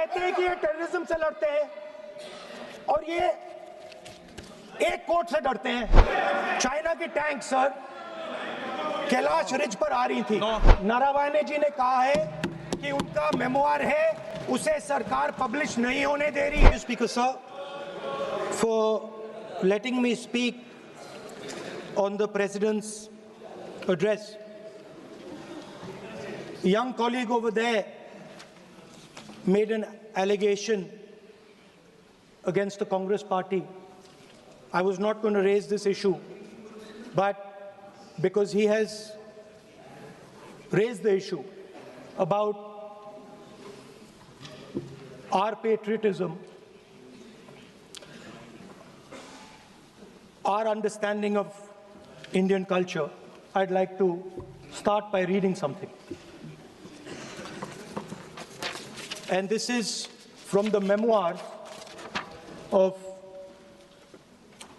कहते हैं कि ये टेररिज्म से लड़ते हैं और ये एक कोर्ट से डरते हैं। चाइना की टैंक सर कैलाश रिज पर आ रही थी। नारावाने जी ने कहा है कि उनका मेमोआर है, उसे सरकार पब्लिश नहीं होने दे रही है। Speaker sir, for letting me speak on the president's address. A young colleague over there made an allegation against the Congress party. I was not going to raise this issue, but because he has raised the issue about our patriotism, our understanding of Indian culture, I'd like to start by reading something. And this is from the memoir of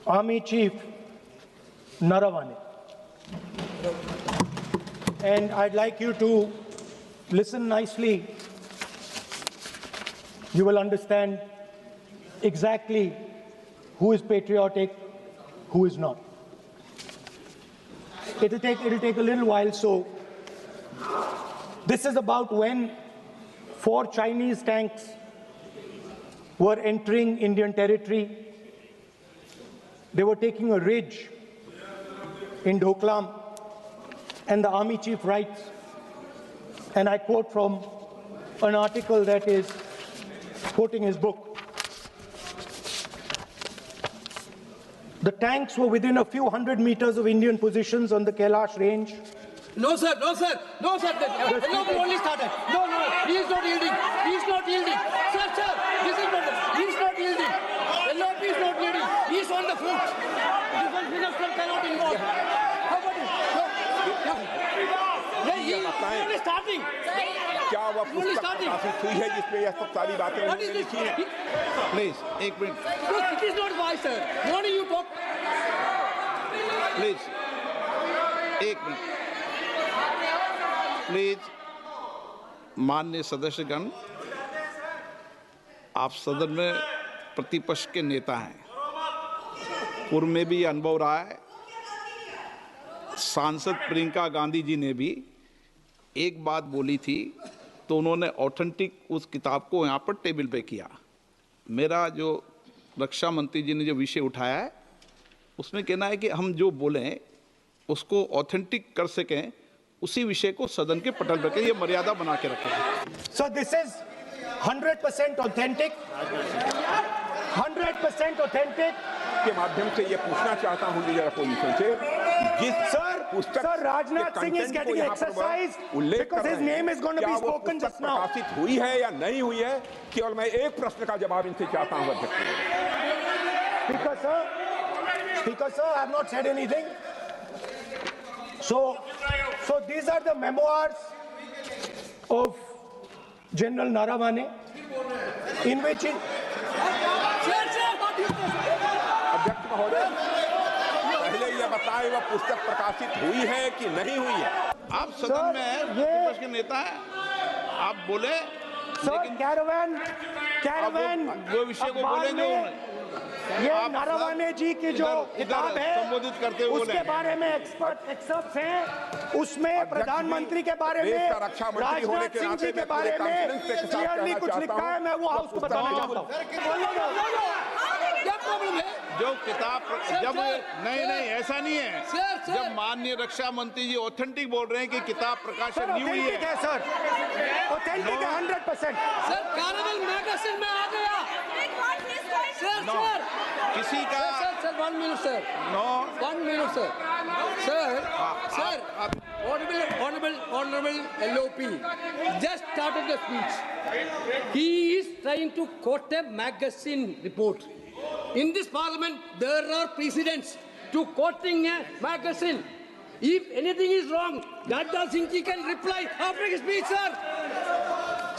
Army Chief Naravane. And I'd like you to listen nicely. You will understand exactly who is patriotic, who is not. It'll take a little while. So this is about when 4 Chinese tanks were entering Indian territory. They were taking a ridge in Doklam, and the army chief writes, and I quote from an article that is quoting his book. The tanks were within a few hundred meters of Indian positions on the Kailash range. No, sir, no, sir, no, sir. The only started. No, he is not yielding. He is not yielding. Sir, this is not. He is not yielding. LOP is not yielding. He is on the foot. Defense minister cannot involve. How about it? No. He is only starting. क्या वह पुस्तक प्रकाशित हुई है जिसमें यह सब सारी बातें उन्होंने लिखी हैं? प्लीज एक minute. It is not wise, sir. Morning you talk. Please एक मिनट। प्लीज माननीय सदस्यगण, आप सदन में प्रतिपक्ष के नेता हैं। पूर्व में भी अनुभव रहा है। सांसद प्रियंका गांधी जी ने भी एक बात बोली थी तो उन्होंने ऑथेंटिक उस किताब को यहाँ पर टेबल पे किया। मेरा जो रक्षा मंत्री जी ने जो विषय उठाया है उसमें कहना है कि हम जो बोलें उसको ऑथेंटिक कर सकें, उसी विषय को सदन के पटल पर ये मर्यादा बना के रखें। So this is 100% authentic. 100% authentic. के माध्यम से ये पूछना चाहता हूँ लीडर अपोजिशन से, जिस Sir, Rajnath Singh is getting exercised because his name is going to be spoken just now. प्रकाशित हुई है या नहीं हुई है, केवल मैं एक प्रश्न का जवाब इनसे चाहता हूँ अध्यक्ष। Speaker sir, I have not said anything. So these are the memoirs of General Naravane, in which अध्यक्ष महोदय, पहले ये बताएं वह पुस्तक प्रकाशित हुई है कि नहीं हुई है। आप सदन में विपक्ष के नेता हैं, आप बोले। सर, कैरावैन वो विषय को बोलेंगे। ये नारावाने जी की जो किताब है संबोधित करते हुए उसके बारे में एक्सपर्ट्स हैं, उसमें प्रधानमंत्री के बारे में, राजनाथ सिंह जी के बारे में क्लियरली कुछ लिखा है। मैं वो हाउस को बताना चाहता हूँ। क्या प्रॉब्लम है? जो किताब जब नहीं ऐसा नहीं है। जब माननीय रक्षा मंत्री जी ऑथेंटिक बोल रहे हैं कि किताब प्रकाशन नहीं हुई है। सर ऑथेंटिक है 100%। सर कैरावैन मैगजीन में आ गया। सर किसी का sir 1 minute sir. No. 1 minute sir. Sir. Honorable LOP just started the speech. He is trying to quote a magazine report. In this parliament, there are precedents to quoting a magazine. If anything is wrong, Radha Singh ji can reply after his speech, sir.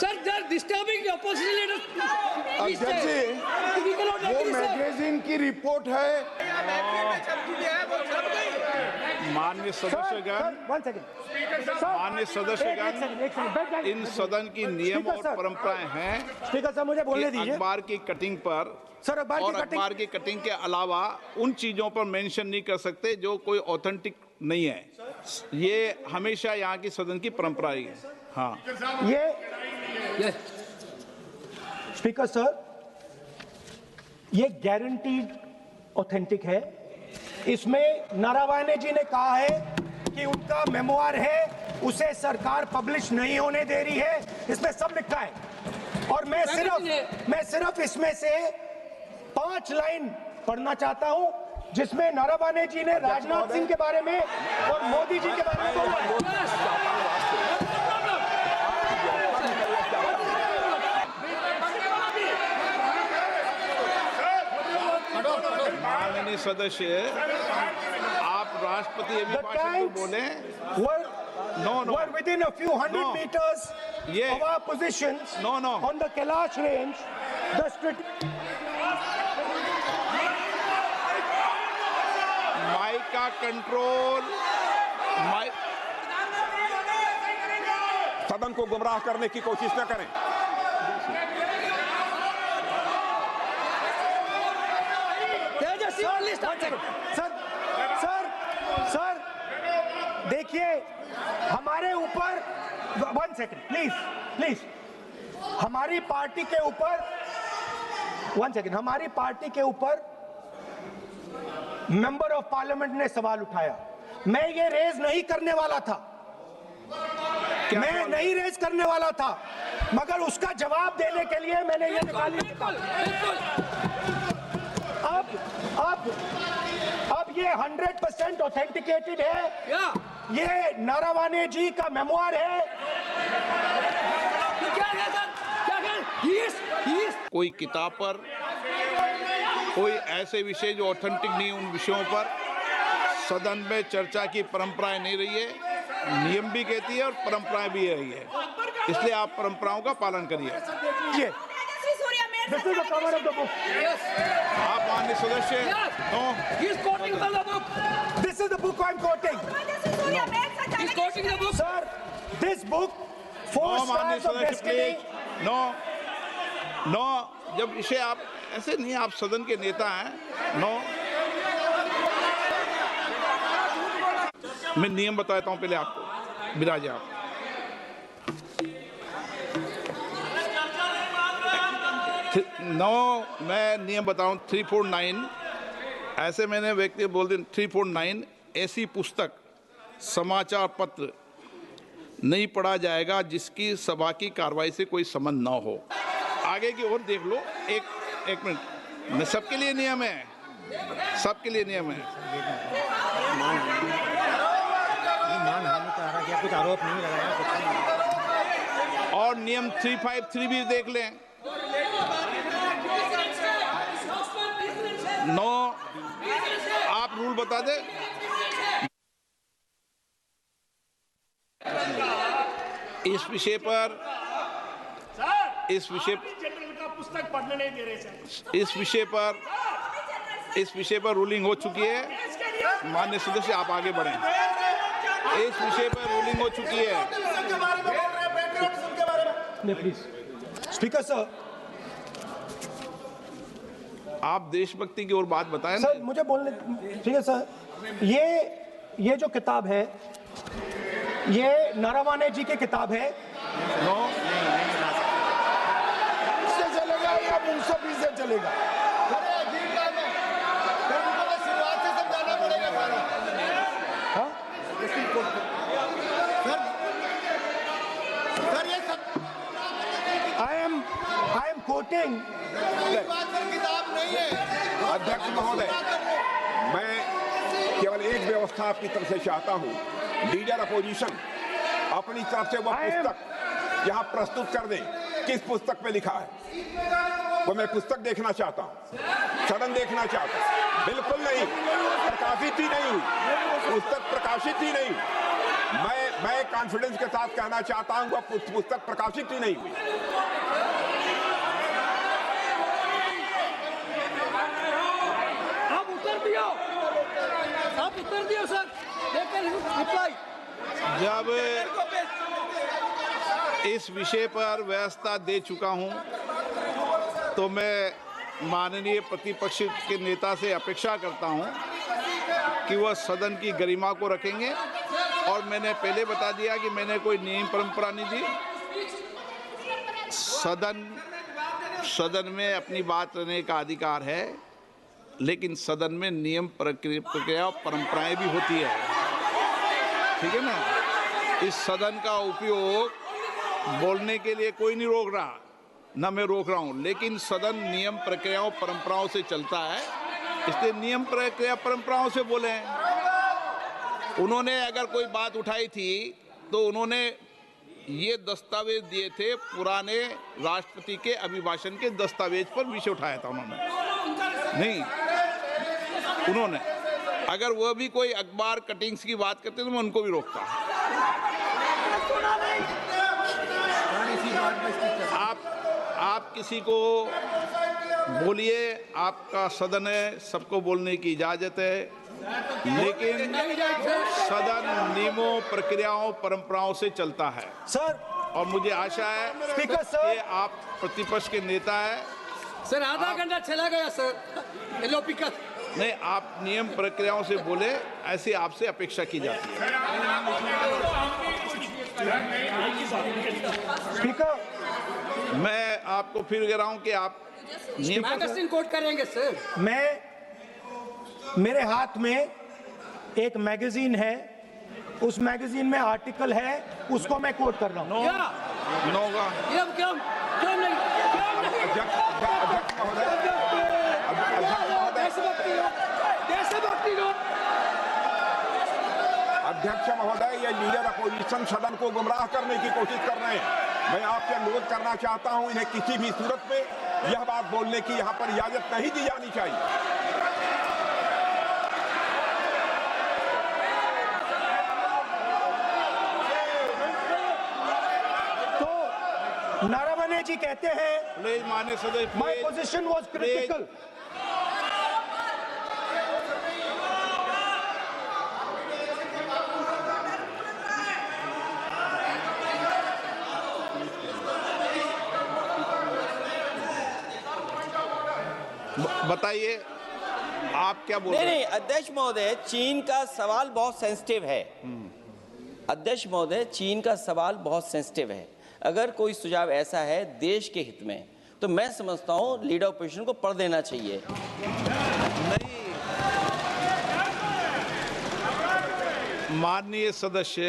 Sir, they are disturbing the opposition leaders. अध्यक्ष जी, वो magazine की report है। माननीय सदस्यगण, one second माननीय सदस्यगण, एक second बैठ जाइए। इन सदन की नियम स्पीकर और सर। परंपराएं हैं स्पीकर साहब मुझे बोलने कि दीजिए। अखबार की कटिंग पर सर अखबार और की कटिंग अखबार की कटिंग के अलावा उन चीजों पर मेंशन नहीं कर सकते जो कोई ऑथेंटिक नहीं है। ये हमेशा यहाँ की सदन की परंपरा रही है। हाँ, ये Yes. स्पीकर सर ये गारंटीड ऑथेंटिक है। इसमें नारावाने जी ने कहा है कि उनका मेमोआर है, उसे सरकार पब्लिश नहीं होने दे रही है, इसमें सब लिखा है। और मैं सिर्फ इसमें से 5 लाइन पढ़ना चाहता हूं जिसमें नारावाने जी ने राजनाथ सिंह के बारे में और मोदी जी के बारे में बोला है। माननीय सदस्य, आप राष्ट्रपति The अभिभाषण को tanks बोले। were were within a few hundred No. meters Yeah. of our positions No. on the Kailash range. The mic का कंट्रोल, माइक सदन को गुमराह करने की कोशिश न करें। Tejas, please start. सर देखिए हमारे ऊपर 1 सेकंड प्लीज हमारी पार्टी के ऊपर 1 सेकंड हमारी पार्टी के ऊपर मेंबर ऑफ पार्लियामेंट ने सवाल उठाया। मैं ये रेज नहीं करने वाला था, मैं नहीं रेज करने वाला था, मगर उसका जवाब देने के लिए मैंने ये निकाली। बिल्कुल, बिल्कुल। अब ये 100% ऑथेंटिकेटेड है। Yeah. ये नारावाने जी का मेमोआर है। क्या है सर? क्या है? He is. कोई किताब पर, कोई ऐसे विषय जो ऑथेंटिक नहीं, उन विषयों पर सदन में चर्चा की परंपराएं नहीं रही है। नियम भी कहती है और परंपराएं भी रही है, इसलिए आप परंपराओं का पालन करिए। This is the cover of the book. Yes. आप माननीय सदस्य, Yes. No, He is quoting from the book. This is the book I'm quoting. He is quoting the book. Sir, this book, 4 no माननीय stars of सदस्य destiny. Please, no, जब विषय आप ऐसे नहीं, आप सदन के नेता हैं। नो, मैं नियम बताता हूं पहले आपको, विराजे आप। मैं नियम बताऊं 349, ऐसे मैंने व्यक्ति बोल दी 349, ऐसी पुस्तक समाचार पत्र नहीं पढ़ा जाएगा जिसकी सभा की कार्रवाई से कोई संबंध न हो। आगे की ओर देख लो। एक मिनट, मैं सबके लिए नियम है, सबके लिए नियम है। कुछ आरोप नहीं लगाया। और नियम 353 भी देख लें। नो, आप रूल बता दे। इस विषय पर पुस्तक पढ़ने नहीं दे रहे सर। इस विषय पर रूलिंग हो चुकी है। माननीय सदस्य, आप आगे बढ़ें। इस विषय पर रूलिंग हो चुकी है। प्लीज स्पीकर सर, आप देशभक्ति की ओर बात बताएं ना। सर मुझे बोलने, ठीक है सर। ये जो किताब है, ये नारावाने जी की किताब है। नो, इससे चलेगा या मुंसफी से चलेगा? शुरुआत से समझाना पड़ेगा सारा। हाँ? सर ये सब I am quoting. बात पर किताब नहीं है। अध्यक्ष महोदय, मैं केवल एक व्यवस्था आपकी तरफ से चाहता हूं। लीडर अपोजिशन अपनी तरफ से वह पुस्तक यहाँ प्रस्तुत कर दें। किस पुस्तक पे लिखा है वो मैं पुस्तक देखना चाहता हूँ, सदन देखना चाहता हूँ। बिल्कुल नहीं, प्रकाशित ही नहीं हुई पुस्तक, प्रकाशित ही नहीं। मैं कॉन्फिडेंस के साथ कहना चाहता हूँ वह पुस्तक प्रकाशित ही नहीं हुई। आप उत्तर दियो सर। reply. जब इस विषय पर व्यवस्था दे चुका हूं तो मैं माननीय प्रतिपक्ष के नेता से अपेक्षा करता हूं कि वह सदन की गरिमा को रखेंगे। और मैंने पहले बता दिया कि मैंने कोई नियम परंपरा नहीं दी। सदन में अपनी बात करने का अधिकार है, लेकिन सदन में नियम प्रक्रिया और परंपराएं भी होती है, ठीक है ना। इस सदन का उपयोग बोलने के लिए कोई नहीं रोक रहा, ना मैं रोक रहा हूं, लेकिन सदन नियम प्रक्रियाओं परंपराओं से चलता है, इसलिए नियम प्रक्रिया परंपराओं से बोले। उन्होंने अगर कोई बात उठाई थी तो उन्होंने ये दस्तावेज दिए थे, पुराने राष्ट्रपति के अभिभाषण के दस्तावेज पर विषय उठाया था उन्होंने, नहीं उन्होंने। अगर वह भी कोई अखबार कटिंग्स की बात करते तो मैं उनको भी रोकता। आप किसी को बोलिए, आपका सदन है, सबको बोलने की इजाजत है, लेकिन सदन नियमों प्रक्रियाओं परंपराओं से चलता है। सर, और मुझे आशा है स्पीकर सर, कि आप प्रतिपक्ष के नेता हैं। सर आधा घंटा चला गया सर, एलओपी का। नहीं, आप नियम प्रक्रियाओं से बोले, ऐसी आपसे अपेक्षा की जाती है। स्पीकर, मैं आपको फिर कह रहा हूं कि आप नियम मैगजीन कोट करेंगे सर। मेरे हाथ में एक मैगजीन है, उस मैगजीन में आर्टिकल है, उसको मैं कोट कर रहा हूँ। होगा। क्यों नहीं? अध्यक्ष महोदय, ये लीडर अपोजिशन सदन को गुमराह करने की कोशिश कर रहे हैं। मैं आपसे अनुरोध करना चाहता हूं, इन्हें किसी भी सूरत में यह बात बोलने की यहां पर इजाजत नहीं दी जानी चाहिए। तो नारावने जी कहते हैं, प्लीज माननीय सदस्य, माय पोजीशन वाज क्रिटिकल। बताइए आप क्या बोल रहे हैं? नहीं, अध्यक्ष महोदय, चीन का सवाल बहुत सेंसिटिव है। अध्यक्ष महोदय, चीन का सवाल बहुत सेंसिटिव है। अगर कोई सुझाव ऐसा है देश के हित में, तो मैं समझता हूं लीडर ऑपोजिशन को पढ़ देना चाहिए। नहीं, माननीय सदस्य,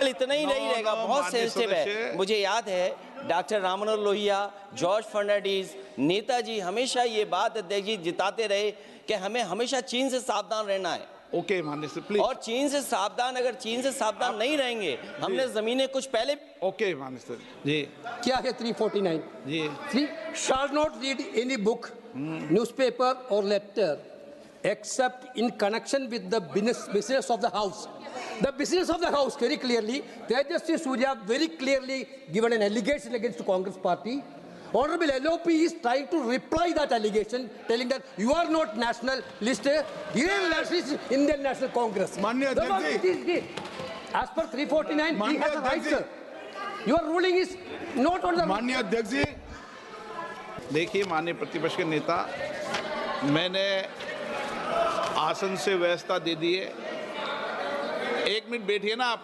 इतना ही नहीं रहेगा, बहुत सेंसिटिव है। मुझे याद है डॉक्टर राम मनोहर लोहिया, जॉर्ज फर्नांडिस, नेताजी हमेशा ये बात अध्यक्ष जी जिताते रहे कि हमें हमेशा चीन से सावधान रहना है। ओके माननीय सर, प्लीज। और चीन से सावधान, अगर चीन से सावधान नहीं रहेंगे, हमने जमीनें कुछ पहले। ओके माननीय सर जी। क्या है 349 जी? 3 shall not read any book, newspaper or letter except in connection with the business of the house. The business of the house, very clearly, Tejaswi Surya very clearly given an allegation against the Congress party. Honorable LOP is trying to reply that allegation, telling that you are not nationalist, Indian nationalist, Indian National Congress. माननीय अध्यक्ष जी, As per 349, he has a right, sir. Your ruling is not on the. माननीय अध्यक्ष जी, देखिए माननीय प्रतिपक्ष के नेता, मैंने आसन से व्यवस्था दे दी है। एक मिनट बैठिए ना आप,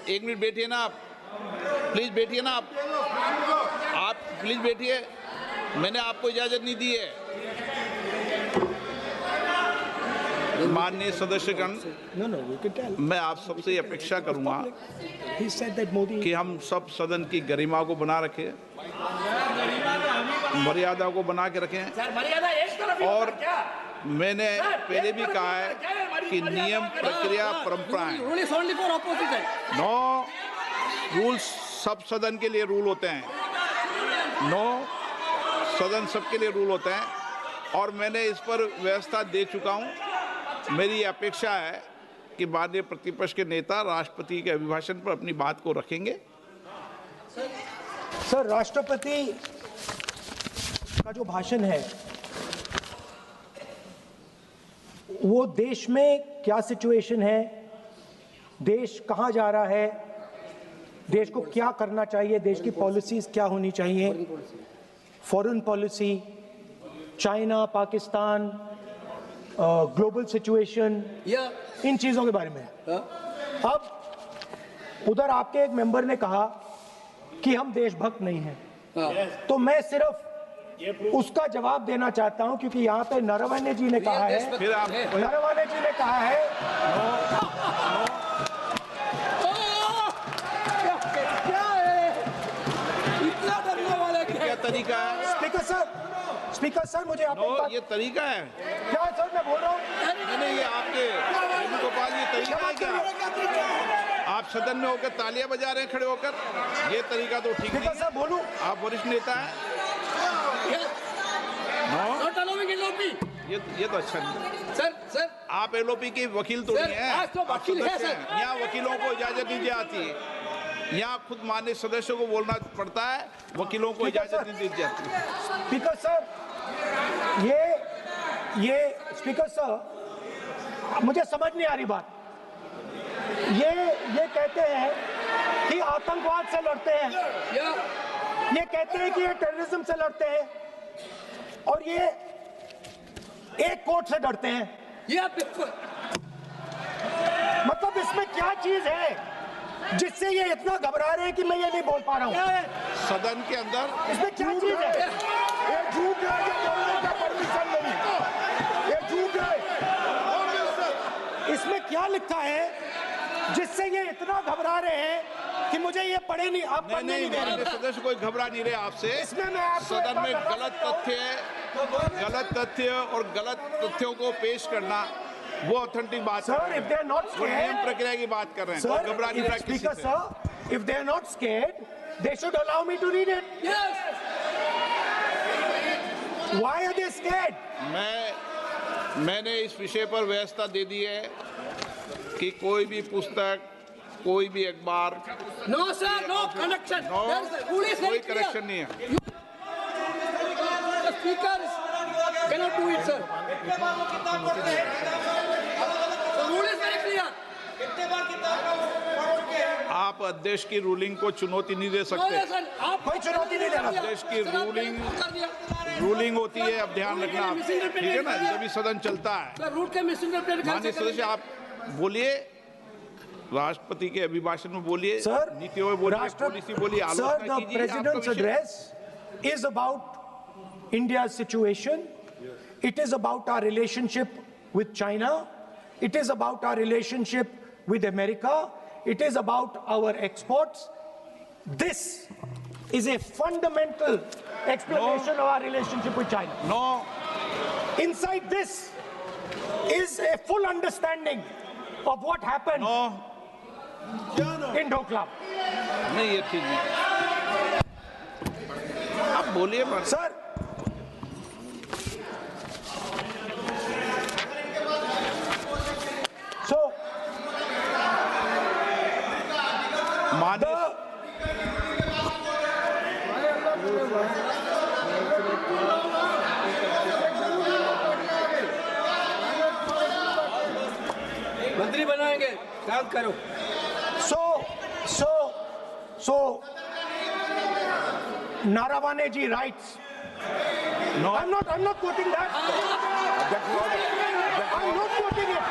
एक मिनट बैठिए ना आप, प्लीज बैठिए ना आप प्लीज बैठिए। मैंने आपको इजाजत नहीं दी है। माननीय सदस्यगण, मैं आप सबसे अपेक्षा करूंगा कि हम सब सदन की गरिमा को बना रखें, मर्यादा को बना के रखें। और मैंने पहले भी कहा है कि नियम प्रक्रिया परंपराएं, नो रूल्स, सब सदन के लिए रूल होते हैं, नो सदन सबके लिए रूल होते हैं। और मैंने इस पर व्यवस्था दे चुका हूं। मेरी अपेक्षा है कि माननीय प्रतिपक्ष के नेता राष्ट्रपति के अभिभाषण पर अपनी बात को रखेंगे। सर, राष्ट्रपति का जो भाषण है वो देश में क्या सिचुएशन है, देश कहां जा रहा है, देश को क्या करना चाहिए, देश की पॉलिसीज क्या होनी चाहिए, foreign policy, China, Pakistan, global situation, इन चीजों के बारे में। अब उधर आपके एक मेंबर ने कहा कि हम देशभक्त नहीं हैं, तो मैं सिर्फ उसका जवाब देना चाहता हूं, क्योंकि यहाँ पे नरवणे जी ने कहा है, नरवणे जी ने कहा है, क्या है इतना डरने वाला क्या क्या तरीका है? स्पीकर सर मुझे आपकी बात, ये तरीका है? क्या सर मैं बोल रहा हूँ, नहीं, ये आपके वेणुगोपाल, ये तरीका है क्या? आप सदन में होकर तालियां बजा रहे हैं खड़े होकर, ये तरीका तो ठीक नहीं स्पीकर साहब बोलूं, आप वरिष्ठ नेता हैं। Not allowing LOP. ये तो अच्छा नहीं। सर आप एलओपी के वकील तो सर, नहीं हैं, आज तो आप वकील है, सदस्य सर। हैं। यहाँ वकीलों को इजाजत नहीं दी जाती है, यहाँ खुद माननीय सदस्यों को बोलना पड़ता है, वकीलों को इजाजत नहीं दी जाती है। स्पीकर सर ये स्पीकर सर मुझे समझ नहीं आ रही बात, ये कहते हैं कि आतंकवाद से लड़ते हैं, ये कहते हैं कि ये टेररिज्म से लड़ते हैं, और ये एक कोर्ट से डरते हैं। बिल्कुल। मतलब इसमें क्या चीज है जिससे ये इतना घबरा रहे हैं कि मैं ये नहीं बोल पा रहा हूँ? सदन के अंदर इसमें क्या चीज है? ये झूठ है, ये बोलने का परमिशन नहीं, ये झूठ है। इसमें क्या लिखा है जिससे ये इतना घबरा रहे हैं कि मुझे ये पढ़े नहीं, आप पढ़ने नहीं दे रहे। माननीय सदस्य कोई घबरा नहीं रहे आपसे। इसमें मैं आपको सदन में एक बात गलत तथ्य और गलत तथ्यों को पेश करना वो ऑथेंटिक बात Sir, if they are not वो नियम scared, प्रक्रिया की बात कर रहे हैं। sir, कोई घबरा नहीं रहा if, किसी Speaker से। sir, if they are not scared, they should allow me to read it. Why are they scared? मैंने इस विषय पर व्यवस्था दे दी है कि कोई भी पुस्तक, कोई भी अखबार, No sir, no connection. No, There is a rule is very कोई clear. करेक्शन नहीं है। The speaker cannot do it, sir. The rule is very clear. आप अध्यक्ष की रूलिंग को चुनौती नहीं दे No, सकते। sir, आप कोई चुनौती नहीं दे रहा। देश की रूलिंग होती है, अब ध्यान रखना आप, ठीक है ना, जब भी सदन चलता है। सर रूट के मिसइंटरप्रेट माननीय सदस्य आप बोलिए, राष्ट्रपति के अभिभाषण में बोलिए, Sir, नीतियों में बोलिए, पॉलिसी बोलिए, Sir, आलोचना the कीजिए। President's आपका विषय address is about India's situation. It is about our relationship with China. It is about our relationship with America. It is about our exports. This is a fundamental explanation of our relationship with China. No, Inside this is a full understanding of what happened no, in Doklam. नहीं, ये ठीक नहीं। आप बोलिए मत। Sir, so माननीय मंत्री बनाएंगे, काम करो। So, Naravane ji writes. No. I'm not quoting that. I'm not quoting it.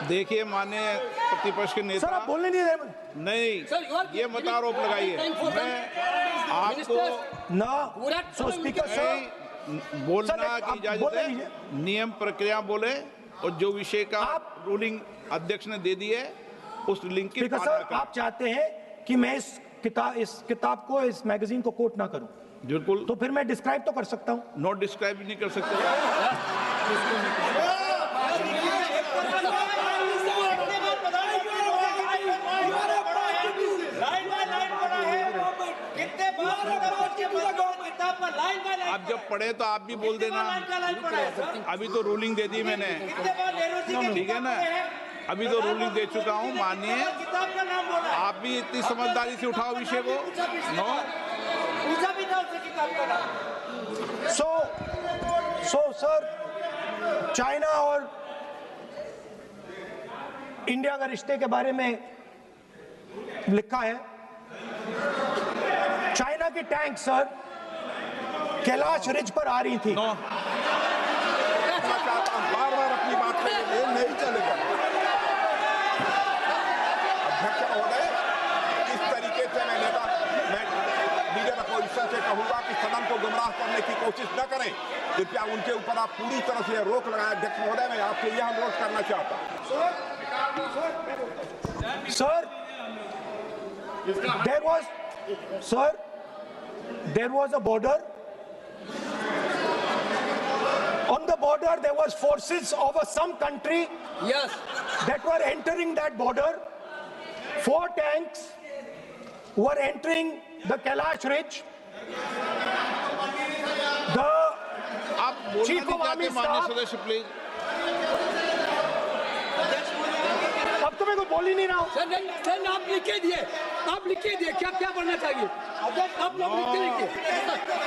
देखिए माननीय प्रतिपक्ष के Sir, नेता, आप बोलने नहीं दे रहे। नहीं, Sir, you are ये मत आरोप लगाइए। मैं आपको No. So, Speaker sir, नहीं, बोलना Sir, की आप इजाजत बोले है, लीजिए। नियम प्रक्रिया बोले, और जो विषय का रूलिंग अध्यक्ष ने दे दी है उस लिंक की Speaker पालना sir, करें। आप चाहते हैं कि मैं इस किताब को, इस मैगजीन को कोट ना करूं, बिल्कुल, तो फिर मैं डिस्क्राइब तो कर सकता हूं। नोट डिस्क्राइब नहीं कर सकते। आप जब पढ़े तो आप भी बोल देना। अभी तो रूलिंग दे दी मैंने, ठीक है ना, अभी तो रूलिंग दे चुका हूँ। मानिए, आप भी इतनी समझदारी से उठाओ विषय को। नो, So sir, चाइना और इंडिया के रिश्ते के बारे में लिखा है, चाइना की टैंक सर कैलाश रिज पर आ रही थी। बार-बार अपनी बात पे नहीं चलेगा। अध्यक्ष महोदय, इस तरीके से मैं लीडर अपोजिशन से कहूंगा कि सदन को गुमराह करने की कोशिश न करें। कृपया उनके ऊपर आप पूरी तरह से रोक लगाएं। अध्यक्ष महोदय, मैं आपसे यह अनुरोध करना चाहता हूं। Sir, there was a border. On the border, there was forces of some country Yes. that were entering that border. 4 tanks were entering the Kailash Ridge. The आप बोलना Chief नहीं of Army चाहते माननीय Staff- सदस्य please. अब तो मैं कुछ बोल ही नहीं रहा हूं। सर आप लिख के दिए, आप लिख के दिए, क्या क्या बनना चाहिए आप लोग लिख के लिखिए।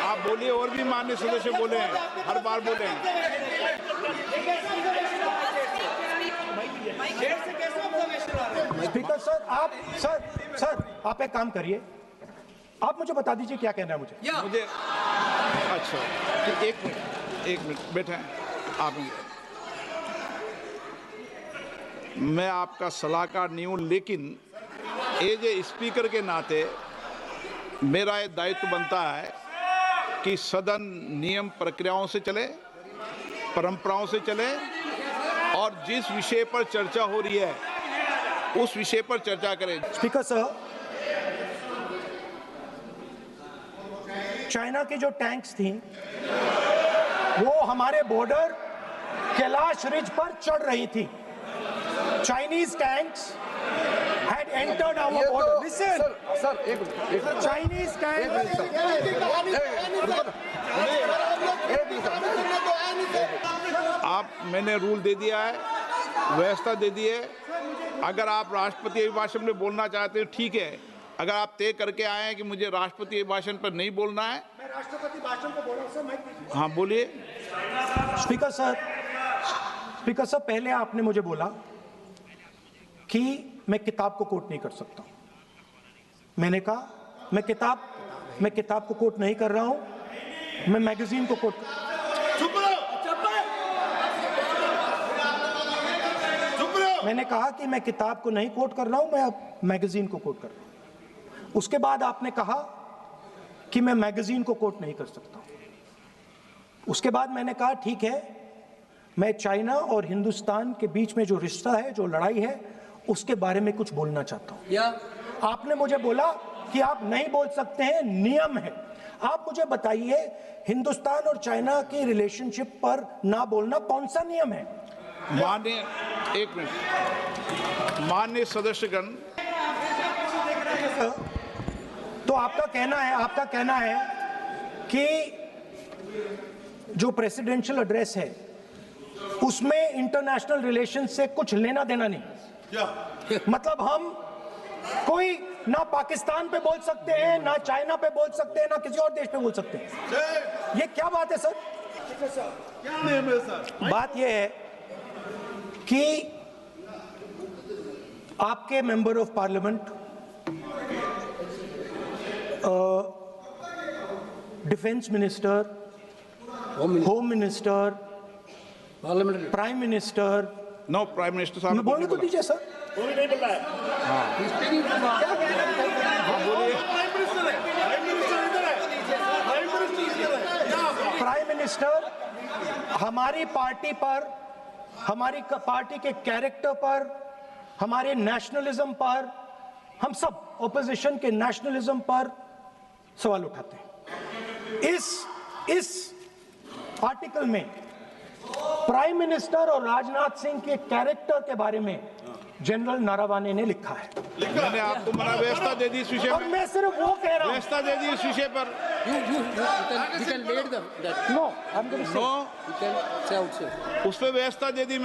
आप बोलिए, और भी माननीय सदस्य बोले हैं, हर बार बोले हैं। स्पीकर सर, आप एक काम करिए, आप मुझे बता दीजिए क्या कहना है मुझे। या मुझे अच्छा, एक मिनट बैठे आप। मैं आपका सलाहकार नहीं हूं, लेकिन एज ए स्पीकर के नाते मेरा ये दायित्व बनता है कि सदन नियम प्रक्रियाओं से चले, परंपराओं से चले, और जिस विषय पर चर्चा हो रही है उस विषय पर चर्चा करें। स्पीकर सर, चाइना की जो टैंक्स थी वो हमारे बॉर्डर कैलाश रिज पर चढ़ रही थी। Chinese tanks had entered our border. Listen, sir एक Chinese tanks. आप, मैंने रूल दे दिया है, व्यवस्था दे दी है। अगर आप राष्ट्रपति अभिभाषण में बोलना चाहते हैं ठीक है, अगर आप तय करके आए हैं कि मुझे राष्ट्रपति अभिभाषण पर नहीं बोलना है। मैं राष्ट्रपति भाषण को बोल रहा हूं सर, माइक दीजिए। हाँ बोलिए। स्पीकर सर, पहले आपने मुझे बोला कि मैं किताब को कोट नहीं कर सकता। मैंने कहा मैं किताब को कोट नहीं कर रहा हूं, मैं मैगजीन को कोट मैंने कहा कि मैं किताब को नहीं कोट कर रहा हूं, मैं अब मैगजीन को कोट कर रहा हूं। उसके बाद आपने कहा कि मैं मैगजीन को कोट नहीं कर सकता। उसके बाद मैंने कहा ठीक है, मैं चाइना और हिंदुस्तान के बीच में जो रिश्ता है, जो लड़ाई है, उसके बारे में कुछ बोलना चाहता हूं। या आपने मुझे बोला कि आप नहीं बोल सकते हैं, नियम है। आप मुझे बताइए, हिंदुस्तान और चाइना की रिलेशनशिप पर ना बोलना कौन सा नियम है? माननीय, एक मिनट, माननीय सदस्यगण, तो आपका कहना है कि जो प्रेसिडेंशियल एड्रेस है उसमें इंटरनेशनल रिलेशन से कुछ लेना देना नहीं। मतलब हम कोई ना पाकिस्तान पे बोल सकते हैं, ना चाइना पे बोल सकते हैं, ना किसी और देश पे बोल सकते हैं। ये क्या बात है सर? बात यह है कि आपके member of parliament, defence minister, home minister, parliament prime minister, no prime minister साहब ने बोलने तो दीजिए सर। प्राइम मिनिस्टर हमारी पार्टी पर, हमारी पार्टी के कैरेक्टर पर, हमारे नेशनलिज्म पर, हम सब ऑपोजिशन के नेशनलिज्म पर सवाल उठाते हैं। इस आर्टिकल में प्राइम मिनिस्टर और राजनाथ सिंह के कैरेक्टर के बारे में जनरल नारावाने ने लिखा है। मैंने आपको व्यवस्था दे दी इस विषय और पर, मैं सिर्फ वो कह रहा हूं। व्यवस्था दे दी इस विषय पर। you can lead them that no, I'm going to say. No, you can say outside. उस पर व्यवस्था दे दी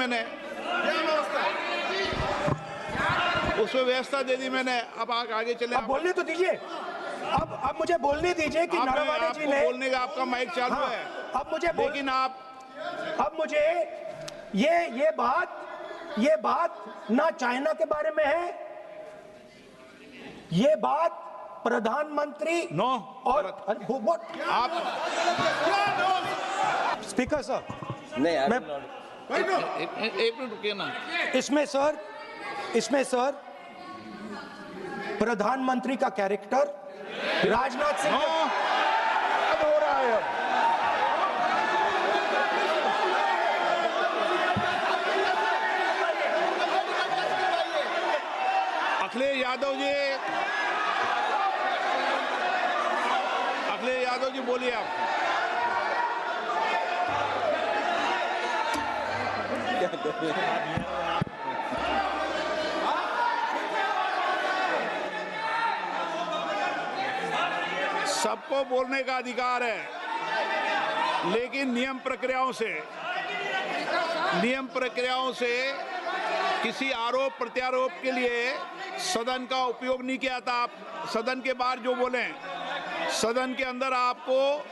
मैंने, अब आगे चले। अब बोलने तो दीजिए। अब मुझे बोलने दीजिए कि नारावाने जी ने, बोलने का आपका माइक चालू हाँ, है, अब मुझे लेकिन आप अब मुझे ये बात ये बात ना चाइना के बारे में है, ये बात प्रधानमंत्री नो और आप स्पीकर सर, नहीं मैं एक मिनट रुकिए ना। इसमें सर प्रधानमंत्री का कैरेक्टर राजनाथ सिंह अब हो रहा है। अखिलेश यादव जी बोलिए आप। सबको बोलने का अधिकार है, लेकिन नियम प्रक्रियाओं से किसी आरोप प्रत्यारोप के लिए सदन का उपयोग नहीं किया था। आप सदन के बाहर जो बोलें, सदन के अंदर आपको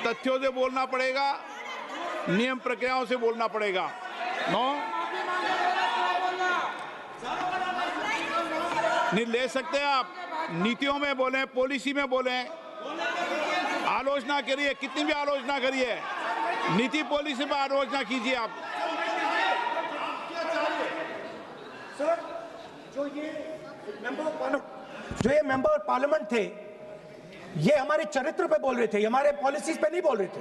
तथ्यों से बोलना पड़ेगा, नियम प्रक्रियाओं से बोलना पड़ेगा। नो नहीं ले सकते आप, नीतियों में बोलें, पॉलिसी में बोलें, आलोचना करिए, कितनी भी आलोचना करिए, नीति पॉलिसी पर आलोचना कीजिए आप। सर, जो ये मेंबर पार्लियामेंट थे, ये हमारे चरित्र पे बोल रहे थे, हमारे पॉलिसीज पे नहीं बोल रहे थे।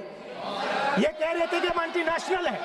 ये कह रहे थे कि हम एंटी नेशनल हैं।